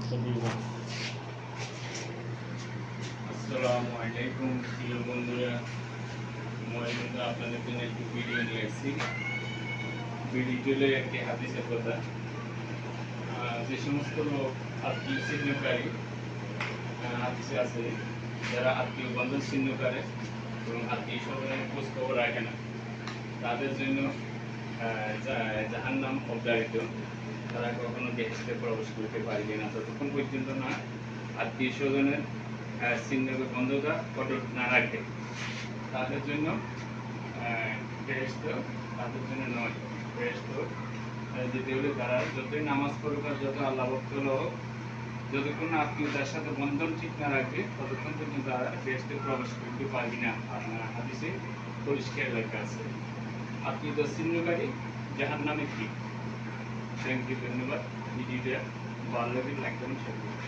আসসালামু আলাইকুম প্রিয় বন্ধুরা, মই কিন্তু আপনাদের জন্য একটি ভিডিও নিয়ে এসেছি। ভিডিওতে একটি হাদিসের কথা। যে সমস্ত লোক আত্মীয় ছিন্নকারী হাদিসে আছে, যারা আত্মীয় বন্ধন ছিন্ন করে এবং আত্মীয় স্বজনের খোঁজ খবর রাখে না, তাদের জন্য জাহান্নাম অবধারিত। তারা কখনো বেহেশতে প্রবেশ করতে পারবে না ততক্ষণ পর্যন্ত না আত্মীয় স্বজনের ছিন্ন বন্ধতা অটুট না রাখে। তাদের জন্য বেহেশত তাদের জন্য নয়। বেহেশত যেতে হলে তারা যতই নামাজ পড়ুক আর যত আল্লাহ ভক্ত হোক, যতক্ষণ আত্মীয়তার সাথে বন্ধন ঠিক না রাখবে ততক্ষণ পর্যন্ত তারা বেহেশতে প্রবেশ করতে পারবি না। হাদিসে পরিষ্কার লেখা আছে, আত্মীয়তা ছিন্নকারী জাহান্নামে ঠিক। থ্যাংক ইউ, ধন্যবাদ। ভিডিওটা ভালো লাগলে লাইক করুন, শেয়ার করুন।